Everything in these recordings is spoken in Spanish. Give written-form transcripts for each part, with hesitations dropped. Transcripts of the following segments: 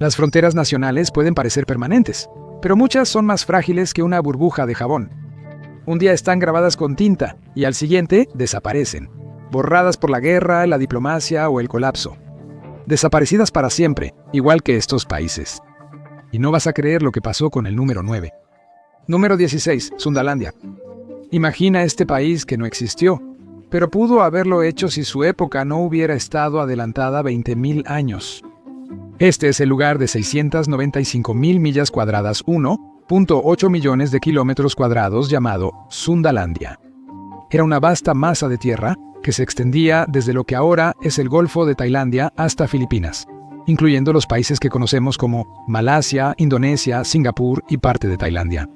Las fronteras nacionales pueden parecer permanentes, pero muchas son más frágiles que una burbuja de jabón. Un día están grabadas con tinta y al siguiente desaparecen, borradas por la guerra, la diplomacia o el colapso. Desaparecidas para siempre, igual que estos países. Y no vas a creer lo que pasó con el número 9. Número 16, Sundalandia. Imagina este país que no existió, pero pudo haberlo hecho si su época no hubiera estado adelantada 20.000 años. Este es el lugar de 695.000 millas cuadradas, 1.8 millones de kilómetros cuadrados, llamado Sundalandia. Era una vasta masa de tierra que se extendía desde lo que ahora es el Golfo de Tailandia hasta Filipinas, incluyendo los países que conocemos como Malasia, Indonesia, Singapur y parte de Tailandia.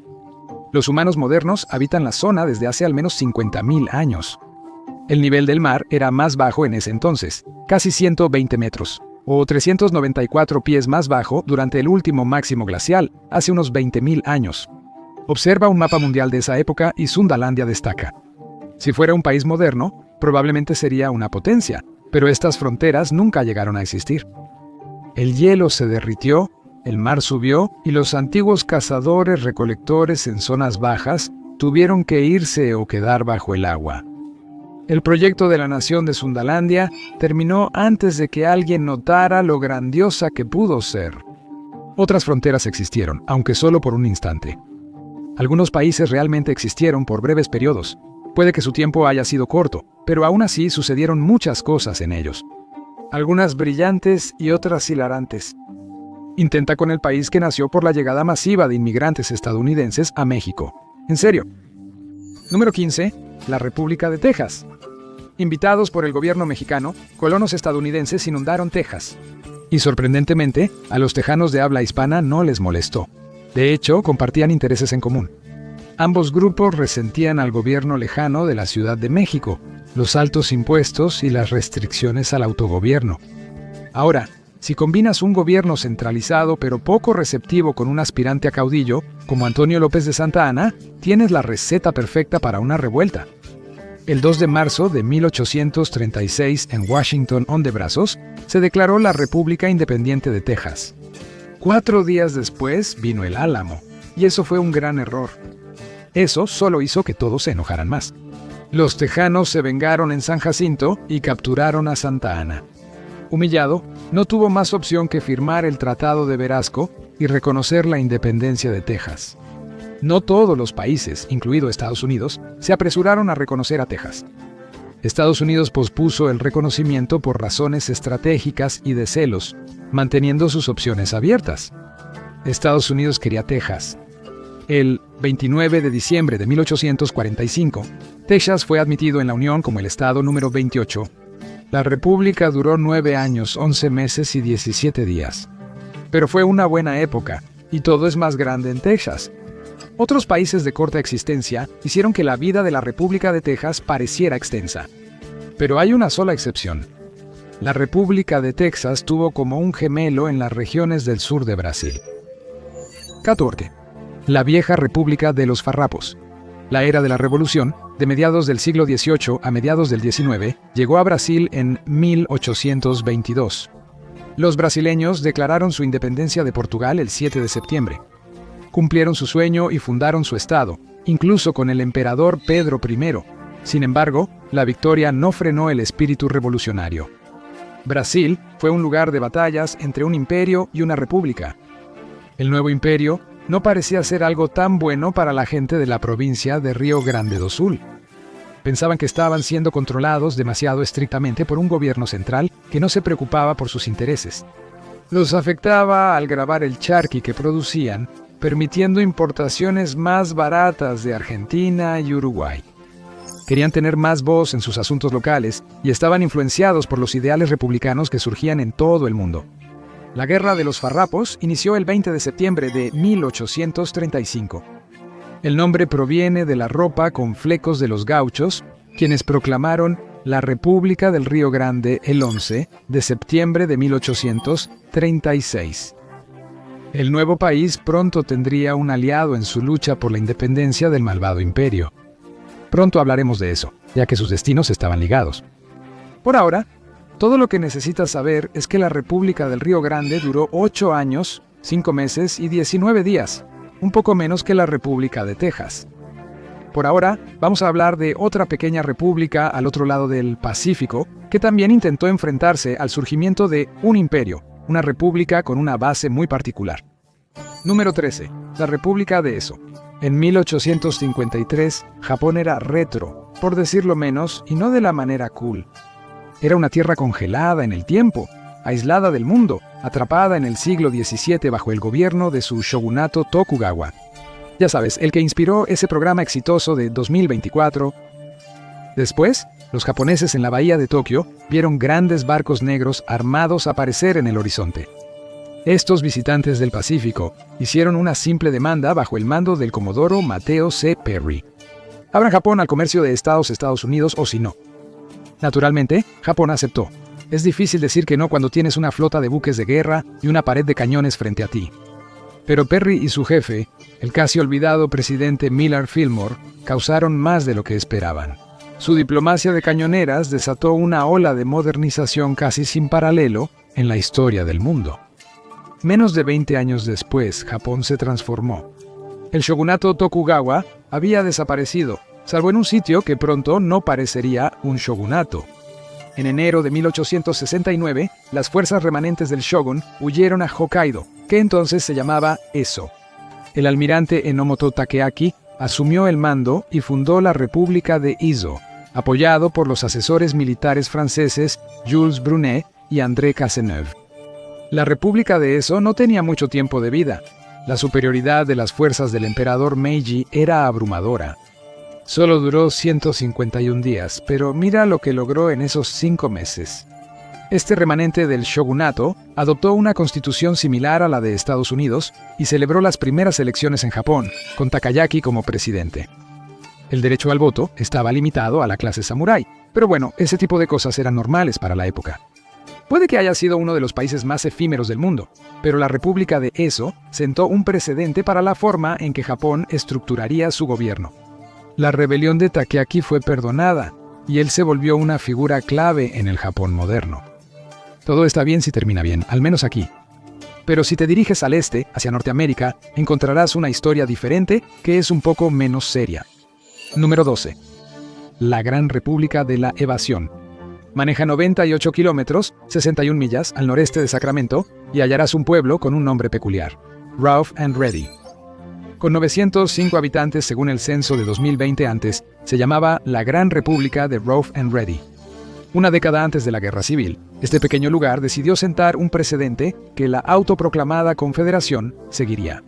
Los humanos modernos habitan la zona desde hace al menos 50.000 años. El nivel del mar era más bajo en ese entonces, casi 120 metros, o 394 pies más bajo durante el último máximo glacial, hace unos 20.000 años. Observa un mapa mundial de esa época y Sundalandia destaca. Si fuera un país moderno, probablemente sería una potencia, pero estas fronteras nunca llegaron a existir. El hielo se derritió, el mar subió y los antiguos cazadores-recolectores en zonas bajas tuvieron que irse o quedar bajo el agua. El proyecto de la nación de Sundalandia terminó antes de que alguien notara lo grandiosa que pudo ser. Otras fronteras existieron, aunque solo por un instante. Algunos países realmente existieron por breves periodos. Puede que su tiempo haya sido corto, pero aún así sucedieron muchas cosas en ellos. Algunas brillantes y otras hilarantes. Intenta con el país que nació por la llegada masiva de inmigrantes estadounidenses a México. En serio. Número 15. La República de Texas. Invitados por el gobierno mexicano, colonos estadounidenses inundaron Texas. Y sorprendentemente, a los tejanos de habla hispana no les molestó. De hecho, compartían intereses en común. Ambos grupos resentían al gobierno lejano de la Ciudad de México, los altos impuestos y las restricciones al autogobierno. Ahora, si combinas un gobierno centralizado pero poco receptivo con un aspirante a caudillo, como Antonio López de Santa Anna, tienes la receta perfecta para una revuelta. El 2 de marzo de 1836, en Washington, on the Brazos, se declaró la República Independiente de Texas. 4 días después vino el Álamo, y eso fue un gran error. Eso solo hizo que todos se enojaran más. Los tejanos se vengaron en San Jacinto y capturaron a Santa Anna. Humillado, no tuvo más opción que firmar el Tratado de Verazco y reconocer la independencia de Texas. No todos los países, incluido Estados Unidos, se apresuraron a reconocer a Texas. Estados Unidos pospuso el reconocimiento por razones estratégicas y de celos, manteniendo sus opciones abiertas. Estados Unidos quería Texas. El 29 de diciembre de 1845, Texas fue admitido en la Unión como el estado número 28. La república duró 9 años, 11 meses y 17 días. Pero fue una buena época, y todo es más grande en Texas. Otros países de corta existencia hicieron que la vida de la República de Texas pareciera extensa. Pero hay una sola excepción. La República de Texas tuvo como un gemelo en las regiones del sur de Brasil. 14. La vieja República de los Farrapos. La era de la Revolución, de mediados del siglo XVIII a mediados del XIX, llegó a Brasil en 1822. Los brasileños declararon su independencia de Portugal el 7 de septiembre. Cumplieron su sueño y fundaron su estado, incluso con el emperador Pedro I. Sin embargo, la victoria no frenó el espíritu revolucionario. Brasil fue un lugar de batallas entre un imperio y una república. El nuevo imperio no parecía ser algo tan bueno para la gente de la provincia de Río Grande do Sul. Pensaban que estaban siendo controlados demasiado estrictamente por un gobierno central que no se preocupaba por sus intereses. Los afectaba al grabar el charqui que producían, permitiendo importaciones más baratas de Argentina y Uruguay. Querían tener más voz en sus asuntos locales y estaban influenciados por los ideales republicanos que surgían en todo el mundo. La Guerra de los Farrapos inició el 20 de septiembre de 1835. El nombre proviene de la ropa con flecos de los gauchos, quienes proclamaron la República del Río Grande el 11 de septiembre de 1836. El nuevo país pronto tendría un aliado en su lucha por la independencia del malvado imperio. Pronto hablaremos de eso, ya que sus destinos estaban ligados. Por ahora, Todo lo que necesitas saber es que la República del Río Grande duró 8 años, 5 meses y 19 días, un poco menos que la República de Texas. Por ahora, vamos a hablar de otra pequeña república al otro lado del Pacífico, que también intentó enfrentarse al surgimiento de un imperio, una república con una base muy particular. Número 13. La República de Ezo. En 1853, Japón era retro, por decirlo menos, y no de la manera cool. Era una tierra congelada en el tiempo, aislada del mundo, atrapada en el siglo XVII bajo el gobierno de su shogunato Tokugawa. Ya sabes, el que inspiró ese programa exitoso de 2024. Después, los japoneses en la bahía de Tokio vieron grandes barcos negros armados aparecer en el horizonte. Estos visitantes del Pacífico hicieron una simple demanda bajo el mando del comodoro Mateo C. Perry. Abran Japón al comercio de Estados Unidos o si no. Naturalmente, Japón aceptó. Es difícil decir que no cuando tienes una flota de buques de guerra y una pared de cañones frente a ti. Pero Perry y su jefe, el casi olvidado presidente Millard Fillmore, causaron más de lo que esperaban. Su diplomacia de cañoneras desató una ola de modernización casi sin paralelo en la historia del mundo. Menos de 20 años después, Japón se transformó. El shogunato Tokugawa había desaparecido, salvo en un sitio que pronto no parecería un shogunato. En enero de 1869, las fuerzas remanentes del shogun huyeron a Hokkaido, que entonces se llamaba Ezo. El almirante Enomoto Takeaki asumió el mando y fundó la República de Izo, apoyado por los asesores militares franceses Jules Brunet y André Cazeneuve. La República de Ezo no tenía mucho tiempo de vida. La superioridad de las fuerzas del emperador Meiji era abrumadora. Solo duró 151 días, pero mira lo que logró en esos 5 meses. Este remanente del shogunato adoptó una constitución similar a la de Estados Unidos y celebró las primeras elecciones en Japón, con Takayaki como presidente. El derecho al voto estaba limitado a la clase samurái, pero bueno, ese tipo de cosas eran normales para la época. Puede que haya sido uno de los países más efímeros del mundo, pero la República de Ezo sentó un precedente para la forma en que Japón estructuraría su gobierno. La rebelión de Takeaki fue perdonada, y él se volvió una figura clave en el Japón moderno. Todo está bien si termina bien, al menos aquí. Pero si te diriges al este, hacia Norteamérica, encontrarás una historia diferente que es un poco menos seria. Número 12. La Gran República de la Evasión. Maneja 98 kilómetros, 61 millas, al noreste de Sacramento, y hallarás un pueblo con un nombre peculiar: Rough and Ready. Con 905 habitantes según el censo de 2020 antes, se llamaba la Gran República de Rough and Ready. Una década antes de la Guerra Civil, este pequeño lugar decidió sentar un precedente que la autoproclamada Confederación seguiría.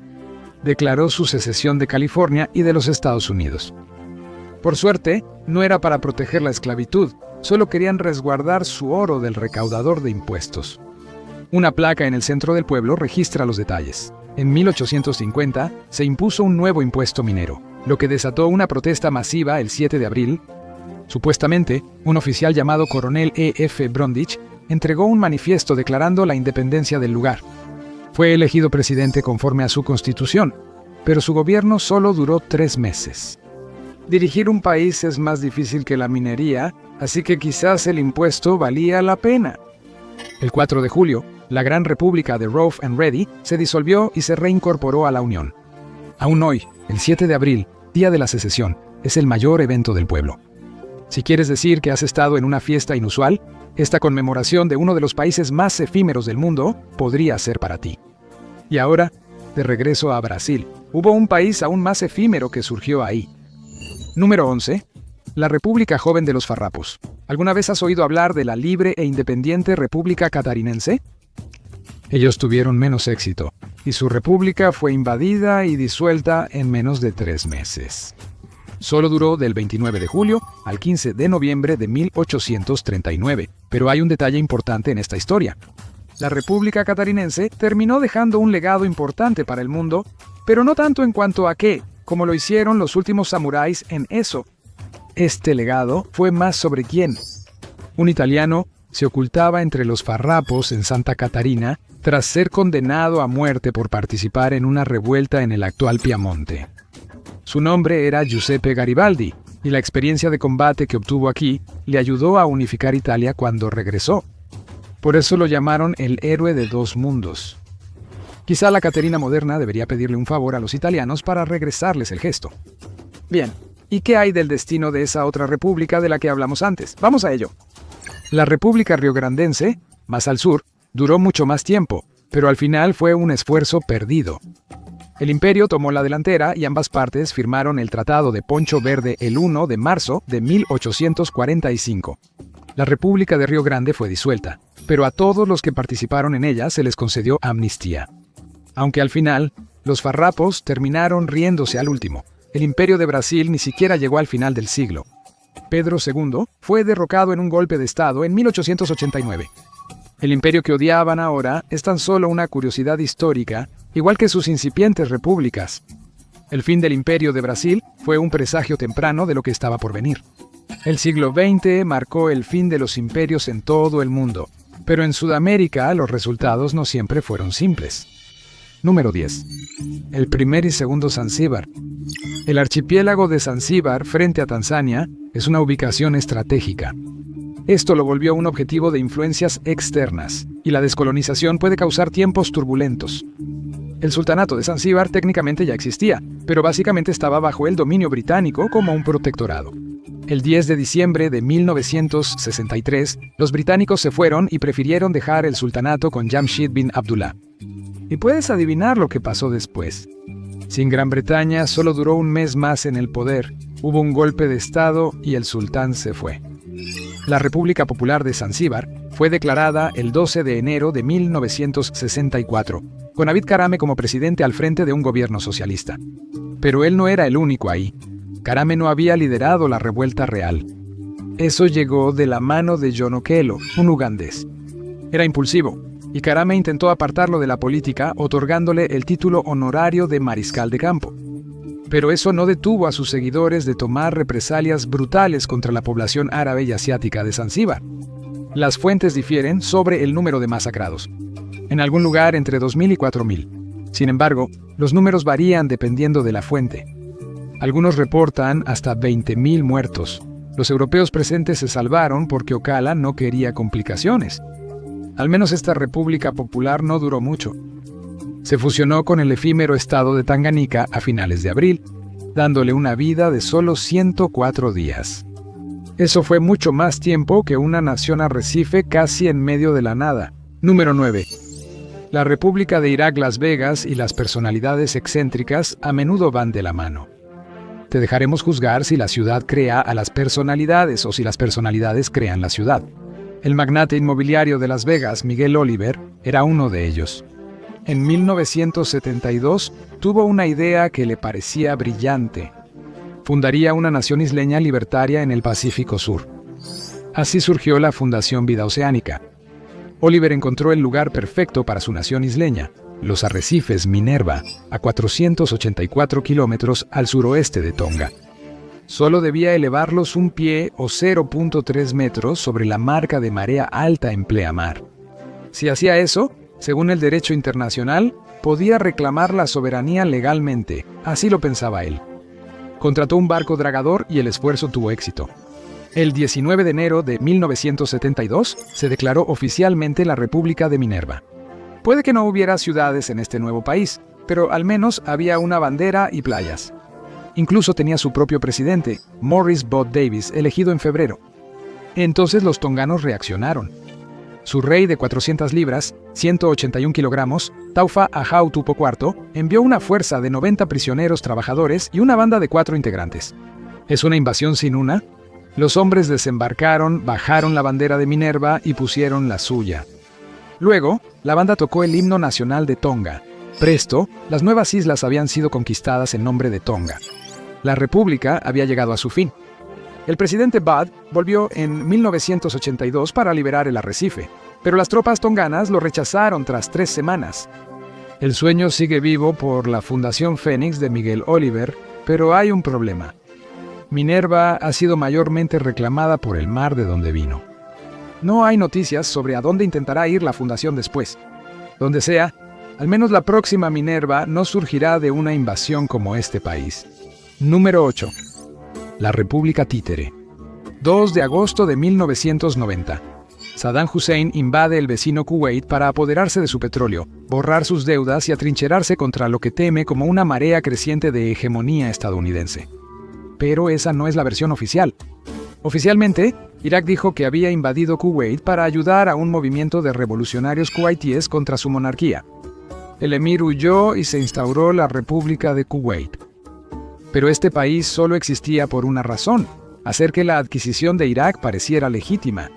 Declaró su secesión de California y de los Estados Unidos. Por suerte, no era para proteger la esclavitud, solo querían resguardar su oro del recaudador de impuestos. Una placa en el centro del pueblo registra los detalles. En 1850 se impuso un nuevo impuesto minero, lo que desató una protesta masiva el 7 de abril. Supuestamente, un oficial llamado coronel E.F. Brundage entregó un manifiesto declarando la independencia del lugar. Fue elegido presidente conforme a su constitución, pero su gobierno solo duró 3 meses. Dirigir un país es más difícil que la minería, así que quizás el impuesto valía la pena. El 4 de julio, la Gran República de Rough and Ready se disolvió y se reincorporó a la Unión. Aún hoy, el 7 de abril, día de la secesión, es el mayor evento del pueblo. Si quieres decir que has estado en una fiesta inusual, esta conmemoración de uno de los países más efímeros del mundo podría ser para ti. Y ahora, de regreso a Brasil, hubo un país aún más efímero que surgió ahí. Número 11. La República Joven de los Farrapos. ¿Alguna vez has oído hablar de la libre e independiente República Catarinense? Ellos tuvieron menos éxito, y su república fue invadida y disuelta en menos de 3 meses. Solo duró del 29 de julio al 15 de noviembre de 1839, pero hay un detalle importante en esta historia. La República Catarinense terminó dejando un legado importante para el mundo, pero no tanto en cuanto a qué, como lo hicieron los últimos samuráis en Ezo. Este legado fue más sobre quién. Un italiano se ocultaba entre los farrapos en Santa Catarina tras ser condenado a muerte por participar en una revuelta en el actual Piamonte. Su nombre era Giuseppe Garibaldi, y la experiencia de combate que obtuvo aquí le ayudó a unificar Italia cuando regresó, Por eso lo llamaron el héroe de dos mundos. Quizá la Caterina moderna debería pedirle un favor a los italianos para regresarles el gesto. Bien, ¿y qué hay del destino de esa otra república de la que hablamos antes? Vamos a ello. La República Riograndense, más al sur, duró mucho más tiempo, pero al final fue un esfuerzo perdido. El imperio tomó la delantera y ambas partes firmaron el Tratado de Poncho Verde el 1 de marzo de 1845. La República de Río Grande fue disuelta, pero a todos los que participaron en ella se les concedió amnistía. Aunque al final, los farrapos terminaron riéndose al último. El imperio de Brasil ni siquiera llegó al final del siglo. Pedro II fue derrocado en un golpe de estado en 1889. El imperio que odiaban ahora es tan solo una curiosidad histórica, igual que sus incipientes repúblicas. El fin del imperio de Brasil fue un presagio temprano de lo que estaba por venir. El siglo XX marcó el fin de los imperios en todo el mundo, pero en Sudamérica los resultados no siempre fueron simples. Número 10. El primer y segundo Zanzíbar. El archipiélago de Zanzíbar, frente a Tanzania, es una ubicación estratégica. Esto lo volvió un objetivo de influencias externas, y la descolonización puede causar tiempos turbulentos. El sultanato de Zanzíbar técnicamente ya existía, pero básicamente estaba bajo el dominio británico como un protectorado. El 10 de diciembre de 1963, los británicos se fueron y prefirieron dejar el sultanato con Jamshid bin Abdullah. Y puedes adivinar lo que pasó después. Sin Gran Bretaña solo duró un mes más en el poder, hubo un golpe de estado y el sultán se fue. La República Popular de Zanzíbar fue declarada el 12 de enero de 1964, con Abid Karame como presidente al frente de un gobierno socialista. Pero él no era el único ahí. Karame no había liderado la revuelta real. Eso llegó de la mano de John Okello, un ugandés. Era impulsivo, y Karame intentó apartarlo de la política otorgándole el título honorario de mariscal de campo. Pero eso no detuvo a sus seguidores de tomar represalias brutales contra la población árabe y asiática de Zanzíbar. Las fuentes difieren sobre el número de masacrados. En algún lugar entre 2.000 y 4.000. Sin embargo, los números varían dependiendo de la fuente. Algunos reportan hasta 20.000 muertos. Los europeos presentes se salvaron porque Ocala no quería complicaciones. Al menos esta República Popular no duró mucho. Se fusionó con el efímero estado de Tanganica a finales de abril, dándole una vida de solo 104 días. Eso fue mucho más tiempo que una nación arrecife casi en medio de la nada. Número 9. La República de Irak, Las Vegas y las personalidades excéntricas a menudo van de la mano. Te dejaremos juzgar si la ciudad crea a las personalidades o si las personalidades crean la ciudad. El magnate inmobiliario de Las Vegas, Miguel Oliver, era uno de ellos. En 1972 tuvo una idea que le parecía brillante. Fundaría una nación isleña libertaria en el Pacífico Sur. Así surgió la Fundación Vida Oceánica. Oliver encontró el lugar perfecto para su nación isleña, los arrecifes Minerva, a 484 kilómetros al suroeste de Tonga. Solo debía elevarlos un pie o 0.3 metros sobre la marca de marea alta en pleamar. Si hacía eso, según el derecho internacional, podía reclamar la soberanía legalmente, así lo pensaba él. Contrató un barco dragador y el esfuerzo tuvo éxito. El 19 de enero de 1972 se declaró oficialmente la República de Minerva. Puede que no hubiera ciudades en este nuevo país, pero al menos había una bandera y playas. Incluso tenía su propio presidente, Morris Bot Davis, elegido en febrero. Entonces los tonganos reaccionaron. Su rey de 400 libras, 181 kilogramos, Taufa Ahau Tupo IV, envió una fuerza de 90 prisioneros trabajadores y una banda de 4 integrantes. ¿Es una invasión sin una? Los hombres desembarcaron, bajaron la bandera de Minerva y pusieron la suya. Luego, la banda tocó el himno nacional de Tonga. Presto, las nuevas islas habían sido conquistadas en nombre de Tonga. La república había llegado a su fin. El presidente Bad volvió en 1982 para liberar el arrecife, pero las tropas tonganas lo rechazaron tras 3 semanas. El sueño sigue vivo por la Fundación Fénix de Miguel Oliver, pero hay un problema. Minerva ha sido mayormente reclamada por el mar de donde vino. No hay noticias sobre a dónde intentará ir la fundación después. Donde sea, al menos la próxima Minerva no surgirá de una invasión como este país. Número 8. La República Títere. 2 de agosto de 1990. Saddam Hussein invade el vecino Kuwait para apoderarse de su petróleo, borrar sus deudas y atrincherarse contra lo que teme como una marea creciente de hegemonía estadounidense. Pero esa no es la versión oficial. Oficialmente, Irak dijo que había invadido Kuwait para ayudar a un movimiento de revolucionarios kuwaitíes contra su monarquía. El emir huyó y se instauró la República de Kuwait. Pero este país solo existía por una razón: hacer que la adquisición de Irak pareciera legítima.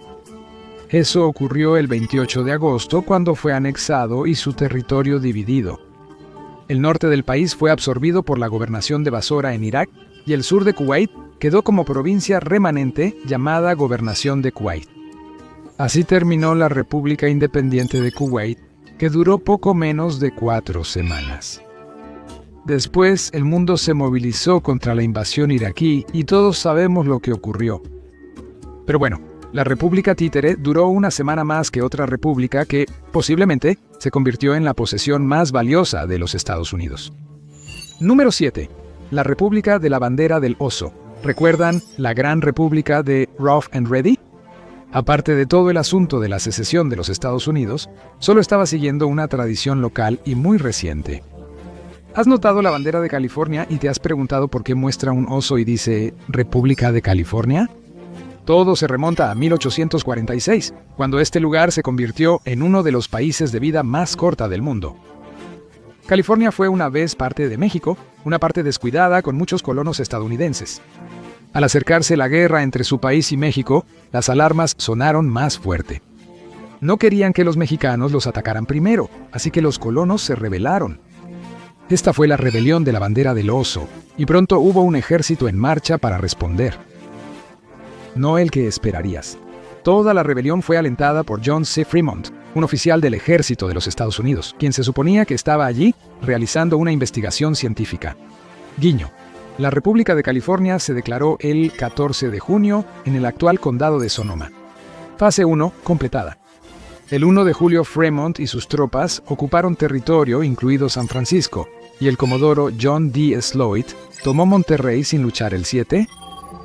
Eso ocurrió el 28 de agosto, cuando fue anexado y su territorio dividido. El norte del país fue absorbido por la gobernación de Basora en Irak y el sur de Kuwait quedó como provincia remanente llamada Gobernación de Kuwait. Así terminó la República Independiente de Kuwait, que duró poco menos de 4 semanas. Después, el mundo se movilizó contra la invasión iraquí y todos sabemos lo que ocurrió. Pero bueno, la República Títere duró una semana más que otra república que, posiblemente, se convirtió en la posesión más valiosa de los Estados Unidos. Número 7. La República de la Bandera del Oso. ¿Recuerdan la Gran República de Rough and Ready? Aparte de todo el asunto de la secesión de los Estados Unidos, solo estaba siguiendo una tradición local y muy reciente. ¿Has notado la bandera de California y te has preguntado por qué muestra un oso y dice República de California? Todo se remonta a 1846, cuando este lugar se convirtió en uno de los países de vida más corta del mundo. California fue una vez parte de México, una parte descuidada con muchos colonos estadounidenses. Al acercarse la guerra entre su país y México, las alarmas sonaron más fuerte. No querían que los mexicanos los atacaran primero, así que los colonos se rebelaron. Esta fue la rebelión de la bandera del oso, y pronto hubo un ejército en marcha para responder. No el que esperarías. Toda la rebelión fue alentada por John C. Fremont, un oficial del ejército de los Estados Unidos, quien se suponía que estaba allí realizando una investigación científica. Guiño. La República de California se declaró el 14 de junio en el actual condado de Sonoma. Fase 1 completada. El 1 de julio Fremont y sus tropas ocuparon territorio, incluido San Francisco, y el comodoro John D. Sloat tomó Monterrey sin luchar el 7.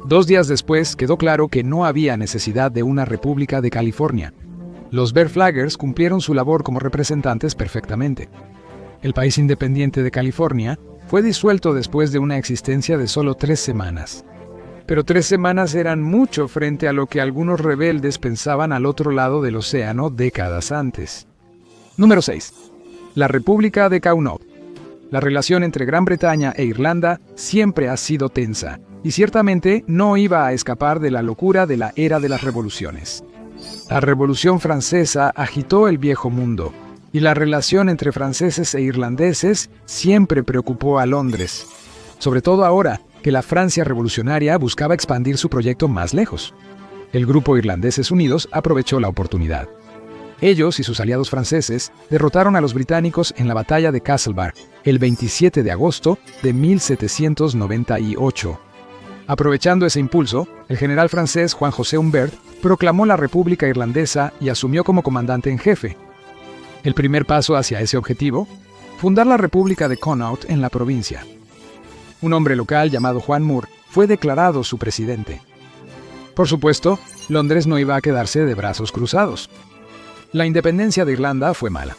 2 días después quedó claro que no había necesidad de una República de California. Los Bear Flaggers cumplieron su labor como representantes perfectamente. El país independiente de California fue disuelto después de una existencia de solo 3 semanas. Pero 3 semanas eran mucho frente a lo que algunos rebeldes pensaban al otro lado del océano décadas antes. Número 6. La República de Kauai. La relación entre Gran Bretaña e Irlanda siempre ha sido tensa, y ciertamente no iba a escapar de la locura de la era de las revoluciones. La Revolución Francesa agitó el viejo mundo, y la relación entre franceses e irlandeses siempre preocupó a Londres, sobre todo ahora que la Francia revolucionaria buscaba expandir su proyecto más lejos. El grupo Irlandeses Unidos aprovechó la oportunidad. Ellos y sus aliados franceses derrotaron a los británicos en la batalla de Castlebar el 27 de agosto de 1798. Aprovechando ese impulso, el general francés Juan José Humbert proclamó la República Irlandesa y asumió como comandante en jefe. El primer paso hacia ese objetivo, fundar la República de Connaught en la provincia. Un hombre local llamado Juan Moore fue declarado su presidente. Por supuesto, Londres no iba a quedarse de brazos cruzados. La independencia de Irlanda fue mala.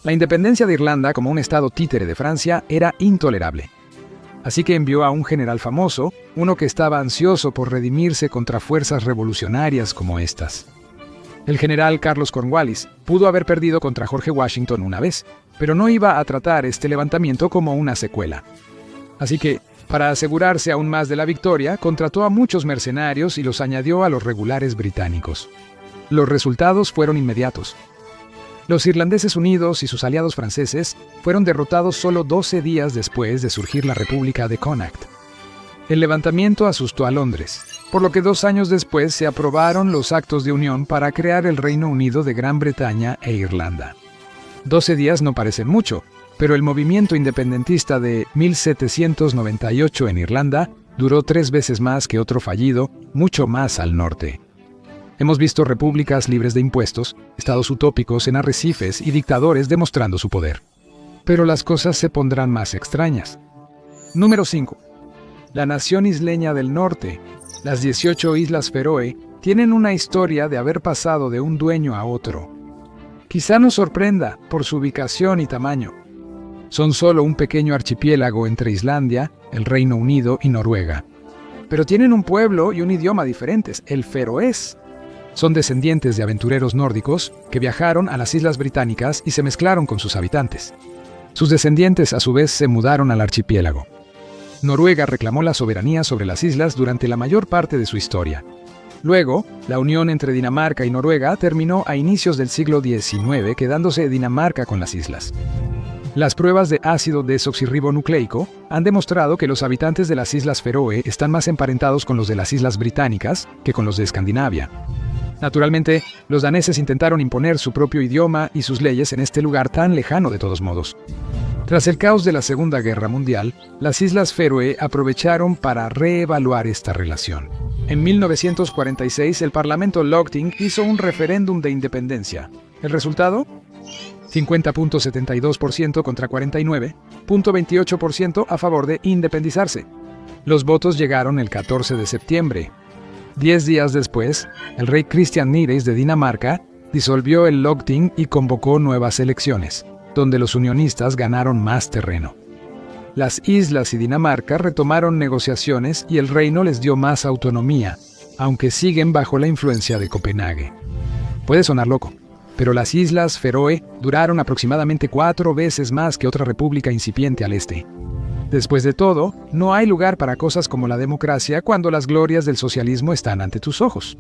La independencia de Irlanda como un estado títere de Francia era intolerable. Así que envió a un general famoso, uno que estaba ansioso por redimirse contra fuerzas revolucionarias como estas. El general Carlos Cornwallis pudo haber perdido contra George Washington una vez, pero no iba a tratar este levantamiento como una secuela. Así que, para asegurarse aún más de la victoria, contrató a muchos mercenarios y los añadió a los regulares británicos. Los resultados fueron inmediatos. Los Irlandeses Unidos y sus aliados franceses fueron derrotados solo 12 días después de surgir la República de Connaught. El levantamiento asustó a Londres, por lo que 2 años después se aprobaron los actos de unión para crear el Reino Unido de Gran Bretaña e Irlanda. 12 días no parecen mucho, pero el movimiento independentista de 1798 en Irlanda duró 3 veces más que otro fallido, mucho más al norte. Hemos visto repúblicas libres de impuestos, estados utópicos en arrecifes y dictadores demostrando su poder. Pero las cosas se pondrán más extrañas. Número 5. La nación isleña del norte, las 18 Islas Feroe, tienen una historia de haber pasado de un dueño a otro. Quizá nos sorprenda por su ubicación y tamaño. Son solo un pequeño archipiélago entre Islandia, el Reino Unido y Noruega. Pero tienen un pueblo y un idioma diferentes, el feroés. Son descendientes de aventureros nórdicos que viajaron a las Islas Británicas y se mezclaron con sus habitantes. Sus descendientes a su vez se mudaron al archipiélago. Noruega reclamó la soberanía sobre las islas durante la mayor parte de su historia. Luego, la unión entre Dinamarca y Noruega terminó a inicios del siglo XIX, quedándose Dinamarca con las islas. Las pruebas de ácido desoxirribonucleico han demostrado que los habitantes de las Islas Feroe están más emparentados con los de las Islas Británicas que con los de Escandinavia. Naturalmente, los daneses intentaron imponer su propio idioma y sus leyes en este lugar tan lejano de todos modos. Tras el caos de la Segunda Guerra Mundial, las Islas Feroe aprovecharon para reevaluar esta relación. En 1946, el Parlamento Lagting hizo un referéndum de independencia. ¿El resultado? 50.72% contra 49.28% a favor de independizarse. Los votos llegaron el 14 de septiembre. 10 días después, el rey Christian IX de Dinamarca disolvió el Lagting y convocó nuevas elecciones, donde los unionistas ganaron más terreno. Las islas y Dinamarca retomaron negociaciones y el reino les dio más autonomía, aunque siguen bajo la influencia de Copenhague. Puede sonar loco, pero las Islas Feroe duraron aproximadamente 4 veces más que otra república incipiente al este. Después de todo, no hay lugar para cosas como la democracia cuando las glorias del socialismo están ante tus ojos.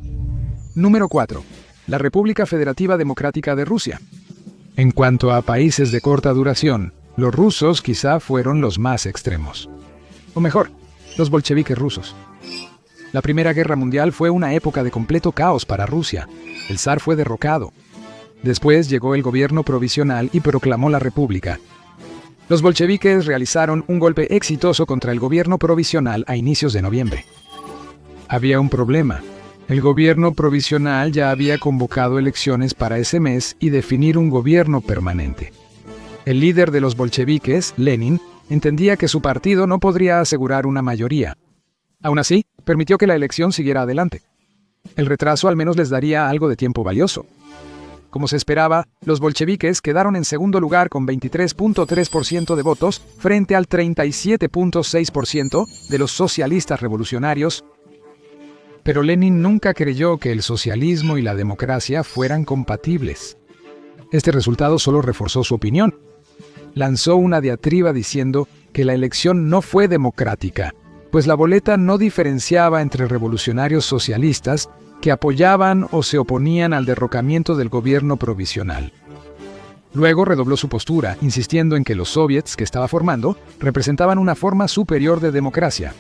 Número 4. La República Federativa Democrática de Rusia. En cuanto a países de corta duración, los rusos quizá fueron los más extremos. O mejor, los bolcheviques rusos. La Primera Guerra Mundial fue una época de completo caos para Rusia. El zar fue derrocado. Después llegó el gobierno provisional y proclamó la república. Los bolcheviques realizaron un golpe exitoso contra el gobierno provisional a inicios de noviembre. Había un problema. El gobierno provisional ya había convocado elecciones para ese mes y definir un gobierno permanente. El líder de los bolcheviques, Lenin, entendía que su partido no podría asegurar una mayoría. Aún así, permitió que la elección siguiera adelante. El retraso al menos les daría algo de tiempo valioso. Como se esperaba, los bolcheviques quedaron en segundo lugar con 23.3% de votos frente al 37.6% de los socialistas revolucionarios. Pero Lenin nunca creyó que el socialismo y la democracia fueran compatibles. Este resultado solo reforzó su opinión. Lanzó una diatriba diciendo que la elección no fue democrática, pues la boleta no diferenciaba entre revolucionarios socialistas que apoyaban o se oponían al derrocamiento del gobierno provisional. Luego redobló su postura, insistiendo en que los soviets que estaba formando representaban una forma superior de democracia.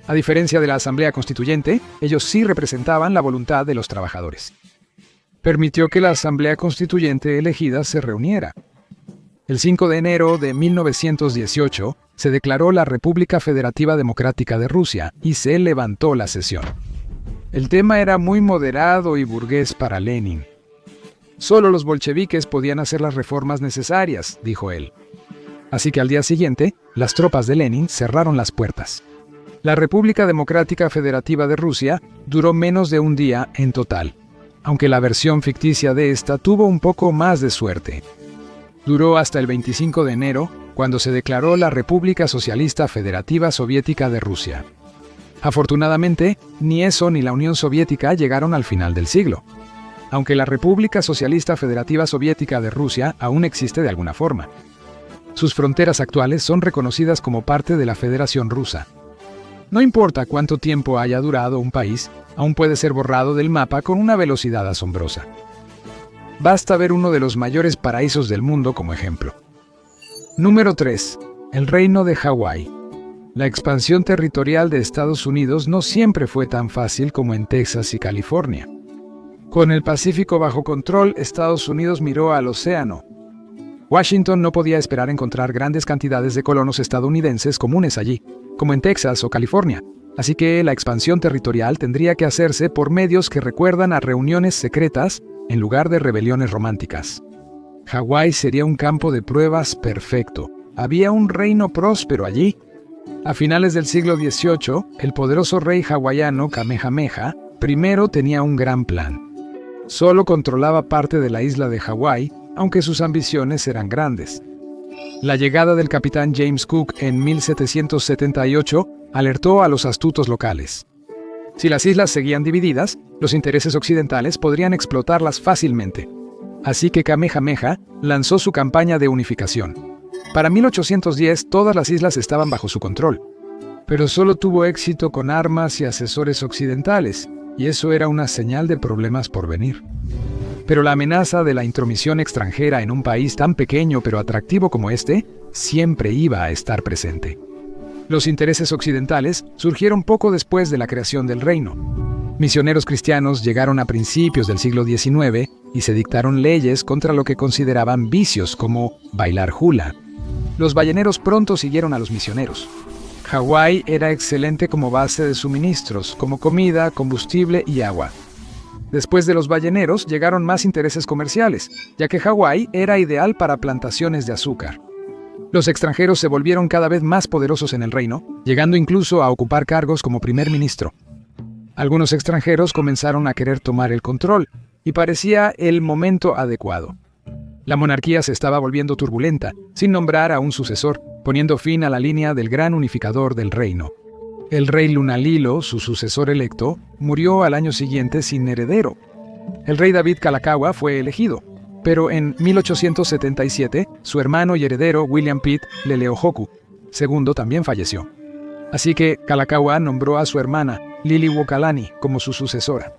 A diferencia de la Asamblea Constituyente, ellos sí representaban la voluntad de los trabajadores. Permitió que la Asamblea Constituyente elegida se reuniera. El 5 de enero de 1918 se declaró la República Federativa Democrática de Rusia y se levantó la sesión. El tema era muy moderado y burgués para Lenin. Solo los bolcheviques podían hacer las reformas necesarias, dijo él. Así que al día siguiente, las tropas de Lenin cerraron las puertas. La República Democrática Federativa de Rusia duró menos de un día en total, aunque la versión ficticia de esta tuvo un poco más de suerte. Duró hasta el 25 de enero, cuando se declaró la República Socialista Federativa Soviética de Rusia. Afortunadamente, ni eso ni la Unión Soviética llegaron al final del siglo, aunque la República Socialista Federativa Soviética de Rusia aún existe de alguna forma. Sus fronteras actuales son reconocidas como parte de la Federación Rusa. No importa cuánto tiempo haya durado un país, aún puede ser borrado del mapa con una velocidad asombrosa. Basta ver uno de los mayores paraísos del mundo como ejemplo. Número 3. El Reino de Hawái. La expansión territorial de Estados Unidos no siempre fue tan fácil como en Texas y California. Con el Pacífico bajo control, Estados Unidos miró al océano. Washington no podía esperar encontrar grandes cantidades de colonos estadounidenses comunes allí, como en Texas o California, así que la expansión territorial tendría que hacerse por medios que recuerdan a reuniones secretas en lugar de rebeliones románticas. Hawái sería un campo de pruebas perfecto. Había un reino próspero allí. A finales del siglo XVIII, el poderoso rey hawaiano Kamehameha Primero tenía un gran plan. Solo controlaba parte de la isla de Hawái, aunque sus ambiciones eran grandes. La llegada del capitán James Cook en 1778 alertó a los astutos locales. Si las islas seguían divididas, los intereses occidentales podrían explotarlas fácilmente. Así que Kamehameha lanzó su campaña de unificación. Para 1810 todas las islas estaban bajo su control. Pero solo tuvo éxito con armas y asesores occidentales, y eso era una señal de problemas por venir. Pero la amenaza de la intromisión extranjera en un país tan pequeño pero atractivo como este siempre iba a estar presente. Los intereses occidentales surgieron poco después de la creación del reino. Misioneros cristianos llegaron a principios del siglo XIX y se dictaron leyes contra lo que consideraban vicios como bailar hula. Los balleneros pronto siguieron a los misioneros. Hawái era excelente como base de suministros, como comida, combustible y agua. Después de los balleneros llegaron más intereses comerciales, ya que Hawái era ideal para plantaciones de azúcar. Los extranjeros se volvieron cada vez más poderosos en el reino, llegando incluso a ocupar cargos como primer ministro. Algunos extranjeros comenzaron a querer tomar el control, y parecía el momento adecuado. La monarquía se estaba volviendo turbulenta, sin nombrar a un sucesor, poniendo fin a la línea del gran unificador del reino. El rey Lunalilo, su sucesor electo, murió al año siguiente sin heredero. El rey David Kalakaua fue elegido, pero en 1877 su hermano y heredero William Pitt Leleohoku II también falleció. Así que Kalakaua nombró a su hermana Liliuokalani como su sucesora.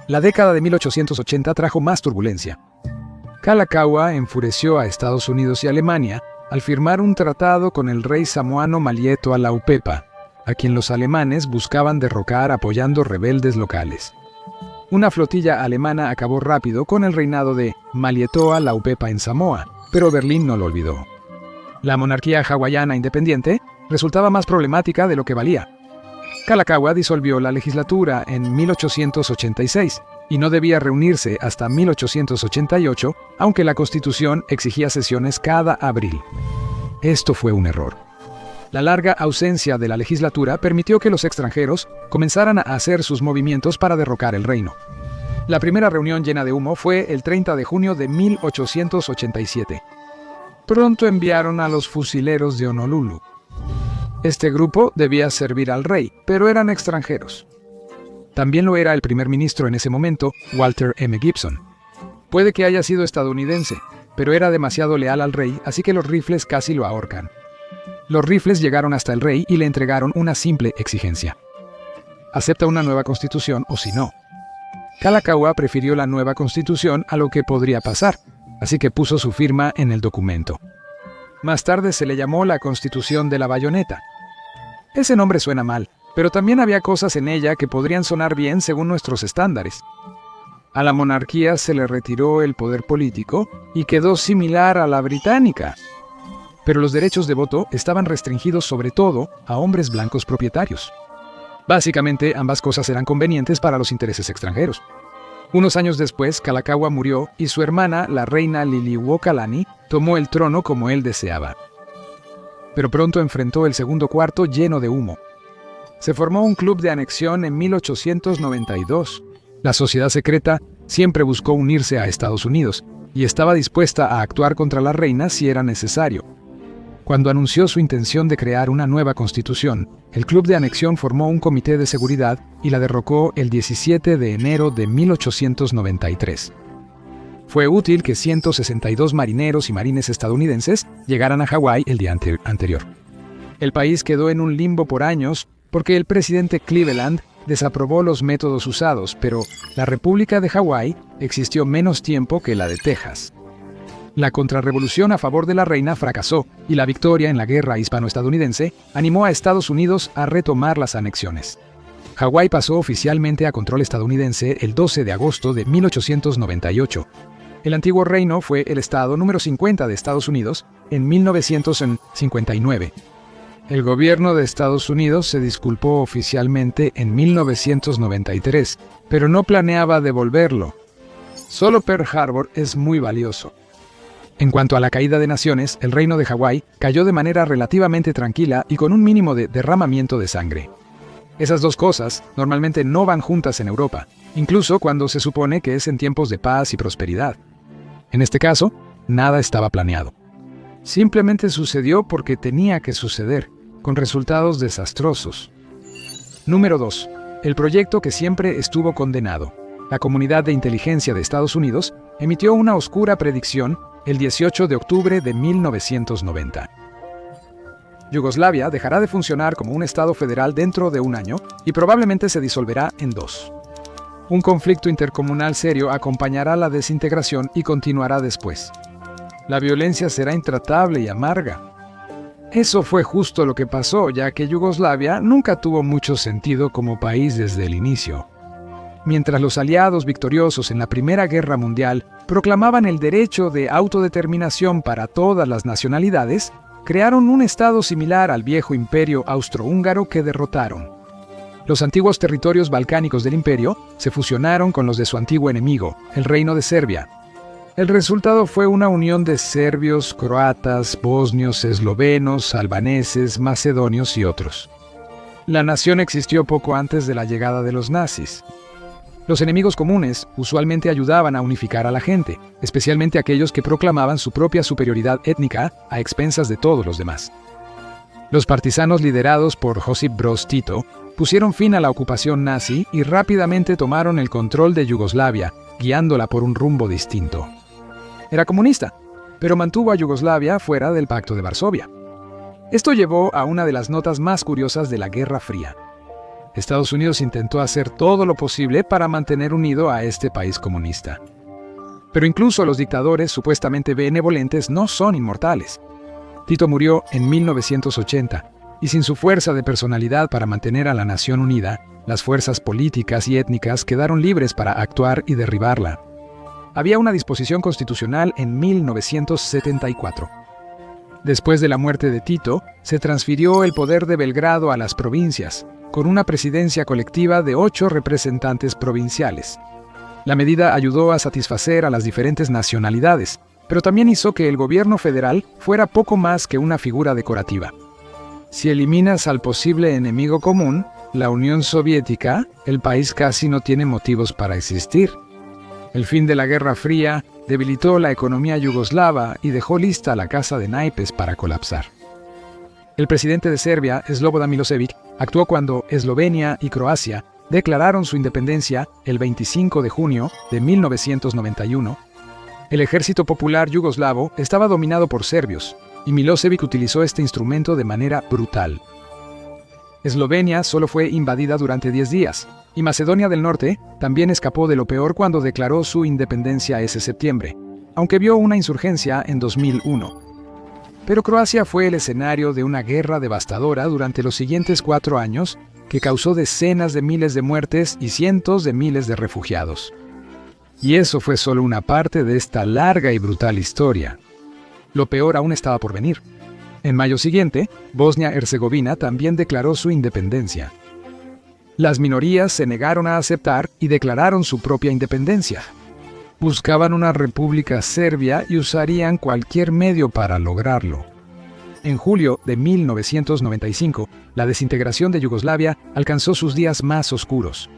La década de 1880 trajo más turbulencia. Kalakaua enfureció a Estados Unidos y Alemania al firmar un tratado con el rey samoano Malietoa Laupepa, a quien los alemanes buscaban derrocar apoyando rebeldes locales. Una flotilla alemana acabó rápido con el reinado de Malietoa Laupepa en Samoa, pero Berlín no lo olvidó. La monarquía hawaiana independiente resultaba más problemática de lo que valía. Kalakaua disolvió la legislatura en 1886 y no debía reunirse hasta 1888, aunque la Constitución exigía sesiones cada abril. Esto fue un error. La larga ausencia de la legislatura permitió que los extranjeros comenzaran a hacer sus movimientos para derrocar el reino. La primera reunión llena de humo fue el 30 de junio de 1887. Pronto enviaron a los fusileros de Honolulu. Este grupo debía servir al rey, pero eran extranjeros. También lo era el primer ministro en ese momento, Walter M. Gibson. Puede que haya sido estadounidense, pero era demasiado leal al rey, así que los rifles casi lo ahorcan. Los rifles llegaron hasta el rey y le entregaron una simple exigencia. Acepta una nueva constitución o si no. Kalakaua prefirió la nueva constitución a lo que podría pasar, así que puso su firma en el documento. Más tarde se le llamó la Constitución de la Bayoneta. Ese nombre suena mal, pero también había cosas en ella que podrían sonar bien según nuestros estándares. A la monarquía se le retiró el poder político y quedó similar a la británica. Pero los derechos de voto estaban restringidos sobre todo a hombres blancos propietarios. Básicamente, ambas cosas eran convenientes para los intereses extranjeros. Unos años después, Kalakaua murió y su hermana, la reina Liliuokalani, tomó el trono como él deseaba. Pero pronto enfrentó el segundo cuarto lleno de humo. Se formó un club de anexión en 1892. La sociedad secreta siempre buscó unirse a Estados Unidos y estaba dispuesta a actuar contra la reina si era necesario. Cuando anunció su intención de crear una nueva constitución, el Club de Anexión formó un comité de seguridad y la derrocó el 17 de enero de 1893. Fue útil que 162 marineros y marines estadounidenses llegaran a Hawái el día anterior. El país quedó en un limbo por años porque el presidente Cleveland desaprobó los métodos usados, pero la República de Hawái existió menos tiempo que la de Texas. La contrarrevolución a favor de la reina fracasó y la victoria en la guerra hispano-estadounidense animó a Estados Unidos a retomar las anexiones. Hawái pasó oficialmente a control estadounidense el 12 de agosto de 1898. El antiguo reino fue el estado número 50 de Estados Unidos en 1959. El gobierno de Estados Unidos se disculpó oficialmente en 1993, pero no planeaba devolverlo. Solo Pearl Harbor es muy valioso. En cuanto a la caída de naciones, el reino de Hawái cayó de manera relativamente tranquila y con un mínimo de derramamiento de sangre. Esas dos cosas normalmente no van juntas en Europa, incluso cuando se supone que es en tiempos de paz y prosperidad. En este caso, nada estaba planeado. Simplemente sucedió porque tenía que suceder, con resultados desastrosos. Número 2. El proyecto que siempre estuvo condenado. La Comunidad de Inteligencia de Estados Unidos emitió una oscura predicción el 18 de octubre de 1990. Yugoslavia dejará de funcionar como un Estado federal dentro de un año y probablemente se disolverá en 2. Un conflicto intercomunal serio acompañará la desintegración y continuará después. La violencia será intratable y amarga. Eso fue justo lo que pasó, ya que Yugoslavia nunca tuvo mucho sentido como país desde el inicio. Mientras los aliados victoriosos en la Primera Guerra Mundial proclamaban el derecho de autodeterminación para todas las nacionalidades, crearon un estado similar al viejo imperio austrohúngaro que derrotaron. Los antiguos territorios balcánicos del imperio se fusionaron con los de su antiguo enemigo, el Reino de Serbia. El resultado fue una unión de serbios, croatas, bosnios, eslovenos, albaneses, macedonios y otros. La nación existió poco antes de la llegada de los nazis. Los enemigos comunes usualmente ayudaban a unificar a la gente, especialmente aquellos que proclamaban su propia superioridad étnica a expensas de todos los demás. Los partisanos liderados por Josip Broz Tito pusieron fin a la ocupación nazi y rápidamente tomaron el control de Yugoslavia, guiándola por un rumbo distinto. Era comunista, pero mantuvo a Yugoslavia fuera del Pacto de Varsovia. Esto llevó a una de las notas más curiosas de la Guerra Fría. Estados Unidos intentó hacer todo lo posible para mantener unido a este país comunista. Pero incluso los dictadores supuestamente benevolentes no son inmortales. Tito murió en 1980, y sin su fuerza de personalidad para mantener a la nación unida, las fuerzas políticas y étnicas quedaron libres para actuar y derribarla. Había una disposición constitucional en 1974. Después de la muerte de Tito, se transfirió el poder de Belgrado a las provincias, con una presidencia colectiva de 8 representantes provinciales. La medida ayudó a satisfacer a las diferentes nacionalidades, pero también hizo que el gobierno federal fuera poco más que una figura decorativa. Si eliminas al posible enemigo común, la Unión Soviética, el país casi no tiene motivos para existir. El fin de la Guerra Fría debilitó la economía yugoslava y dejó lista la casa de naipes para colapsar. El presidente de Serbia, Slobodan Milošević, actuó cuando Eslovenia y Croacia declararon su independencia el 25 de junio de 1991. El ejército popular yugoslavo estaba dominado por serbios, y Milošević utilizó este instrumento de manera brutal. Eslovenia solo fue invadida durante 10 días, y Macedonia del Norte también escapó de lo peor cuando declaró su independencia ese septiembre, aunque vio una insurgencia en 2001. Pero Croacia fue el escenario de una guerra devastadora durante los siguientes 4 años que causó decenas de miles de muertes y cientos de miles de refugiados. Y eso fue solo una parte de esta larga y brutal historia. Lo peor aún estaba por venir. En mayo siguiente, Bosnia-Herzegovina también declaró su independencia. Las minorías se negaron a aceptar y declararon su propia independencia. Buscaban una república serbia y usarían cualquier medio para lograrlo. En julio de 1995, la desintegración de Yugoslavia alcanzó sus días más oscuros.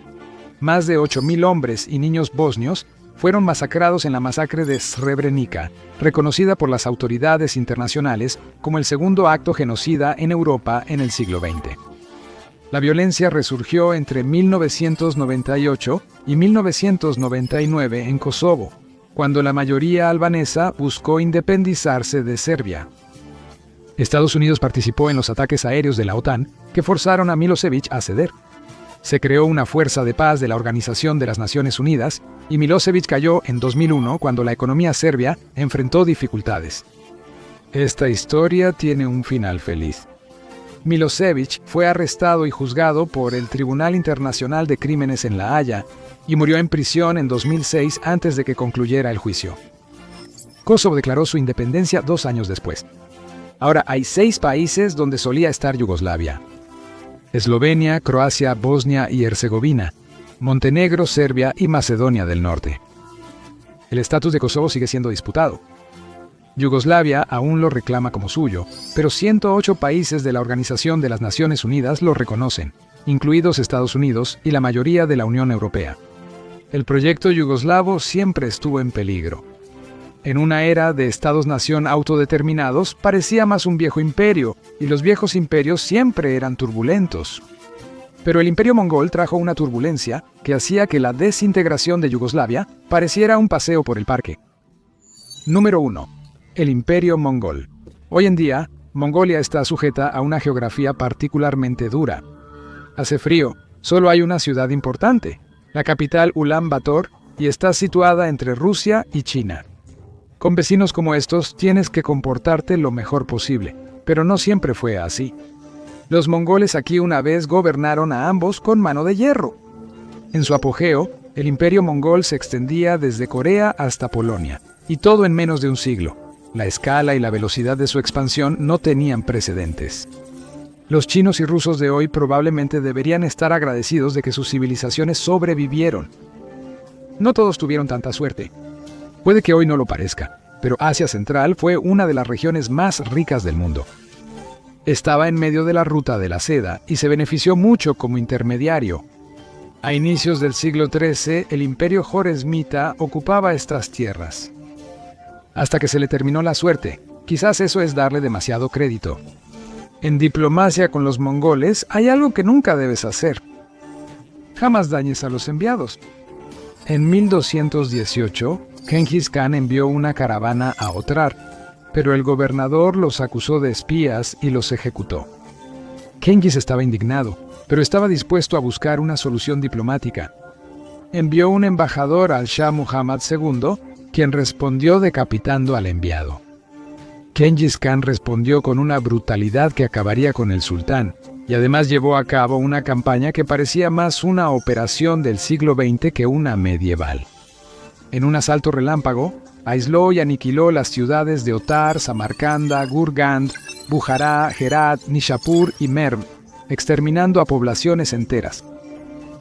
Más de 8.000 hombres y niños bosnios fueron masacrados en la masacre de Srebrenica, reconocida por las autoridades internacionales como el segundo acto genocida en Europa en el siglo XX. La violencia resurgió entre 1998 y 1999 en Kosovo, cuando la mayoría albanesa buscó independizarse de Serbia. Estados Unidos participó en los ataques aéreos de la OTAN que forzaron a Milošević a ceder. Se creó una fuerza de paz de la Organización de las Naciones Unidas y Milošević cayó en 2001 cuando la economía serbia enfrentó dificultades. Esta historia tiene un final feliz. Milošević fue arrestado y juzgado por el Tribunal Internacional de Crímenes en La Haya y murió en prisión en 2006 antes de que concluyera el juicio. Kosovo declaró su independencia 2 años después. Ahora hay 6 países donde solía estar Yugoslavia: Eslovenia, Croacia, Bosnia y Herzegovina, Montenegro, Serbia y Macedonia del Norte. El estatus de Kosovo sigue siendo disputado. Yugoslavia aún lo reclama como suyo, pero 108 países de la Organización de las Naciones Unidas lo reconocen, incluidos Estados Unidos y la mayoría de la Unión Europea. El proyecto yugoslavo siempre estuvo en peligro. En una era de estados-nación autodeterminados, parecía más un viejo imperio, y los viejos imperios siempre eran turbulentos. Pero el imperio mongol trajo una turbulencia que hacía que la desintegración de Yugoslavia pareciera un paseo por el parque. Número 1. El imperio mongol. Hoy en día, Mongolia está sujeta a una geografía particularmente dura. Hace frío, solo hay una ciudad importante, la capital Ulan Bator, y está situada entre Rusia y China. Con vecinos como estos tienes que comportarte lo mejor posible, pero no siempre fue así. Los mongoles aquí una vez gobernaron a ambos con mano de hierro. En su apogeo, el imperio mongol se extendía desde Corea hasta Polonia, y todo en menos de un siglo. La escala y la velocidad de su expansión no tenían precedentes. Los chinos y rusos de hoy probablemente deberían estar agradecidos de que sus civilizaciones sobrevivieron. No todos tuvieron tanta suerte. Puede que hoy no lo parezca, pero Asia Central fue una de las regiones más ricas del mundo. Estaba en medio de la ruta de la seda y se benefició mucho como intermediario. A inicios del siglo XIII, el imperio joresmita ocupaba estas tierras. Hasta que se le terminó la suerte. Quizás eso es darle demasiado crédito. En diplomacia con los mongoles hay algo que nunca debes hacer. Jamás dañes a los enviados. En 1218, Genghis Khan envió una caravana a Otrar, pero el gobernador los acusó de espías y los ejecutó. Genghis estaba indignado, pero estaba dispuesto a buscar una solución diplomática. Envió un embajador al Shah Muhammad II, quien respondió decapitando al enviado. Genghis Khan respondió con una brutalidad que acabaría con el sultán, y además llevó a cabo una campaña que parecía más una operación del siglo XX que una medieval. En un asalto relámpago, aisló y aniquiló las ciudades de Ottar, Samarcanda, Gurgand, Bujará, Herat, Nishapur y Merv, exterminando a poblaciones enteras.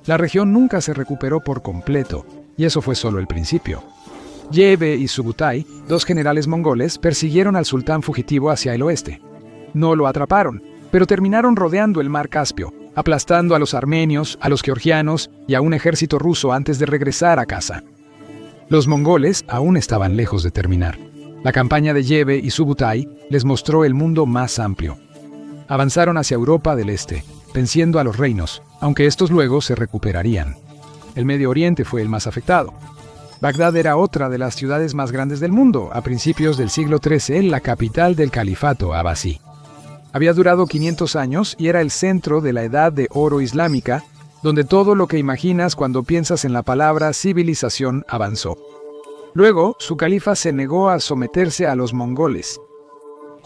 La región nunca se recuperó por completo, y eso fue solo el principio. Yeve y Subutai, dos generales mongoles, persiguieron al sultán fugitivo hacia el oeste. No lo atraparon, pero terminaron rodeando el mar Caspio, aplastando a los armenios, a los georgianos y a un ejército ruso antes de regresar a casa. Los mongoles aún estaban lejos de terminar. La campaña de Yeve y Subutai les mostró el mundo más amplio. Avanzaron hacia Europa del Este, venciendo a los reinos, aunque estos luego se recuperarían. El Medio Oriente fue el más afectado. Bagdad era otra de las ciudades más grandes del mundo, a principios del siglo XIII, la capital del califato abasí. Había durado 500 años y era el centro de la Edad de Oro islámica, donde todo lo que imaginas cuando piensas en la palabra civilización avanzó. Luego, su califa se negó a someterse a los mongoles.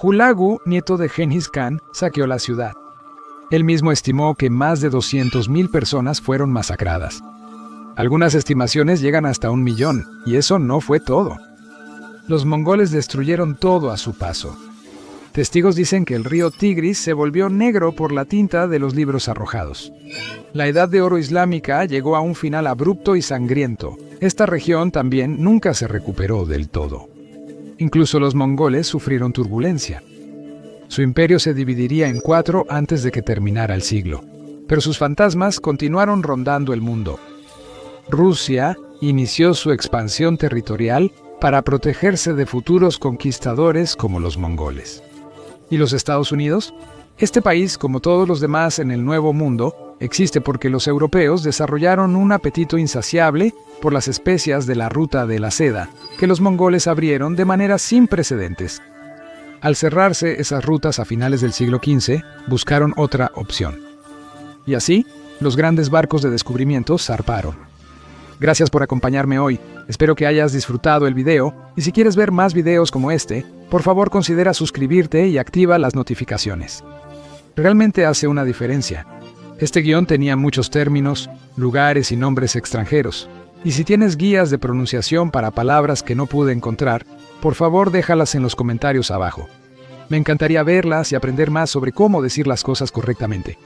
Hulagu, nieto de Genghis Khan, saqueó la ciudad. Él mismo estimó que más de 200.000 personas fueron masacradas. Algunas estimaciones llegan hasta 1 millón, y eso no fue todo. Los mongoles destruyeron todo a su paso. Testigos dicen que el río Tigris se volvió negro por la tinta de los libros arrojados. La Edad de Oro islámica llegó a un final abrupto y sangriento. Esta región también nunca se recuperó del todo. Incluso los mongoles sufrieron turbulencia. Su imperio se dividiría en 4 antes de que terminara el siglo, pero sus fantasmas continuaron rondando el mundo. Rusia inició su expansión territorial para protegerse de futuros conquistadores como los mongoles. ¿Y los Estados Unidos? Este país, como todos los demás en el Nuevo Mundo, existe porque los europeos desarrollaron un apetito insaciable por las especias de la ruta de la seda, que los mongoles abrieron de manera sin precedentes. Al cerrarse esas rutas a finales del siglo XV, buscaron otra opción. Y así, los grandes barcos de descubrimiento zarparon. Gracias por acompañarme hoy. Espero que hayas disfrutado el video y si quieres ver más videos como este, por favor considera suscribirte y activa las notificaciones. Realmente hace una diferencia. Este guión tenía muchos términos, lugares y nombres extranjeros. Y si tienes guías de pronunciación para palabras que no pude encontrar, por favor déjalas en los comentarios abajo. Me encantaría verlas y aprender más sobre cómo decir las cosas correctamente.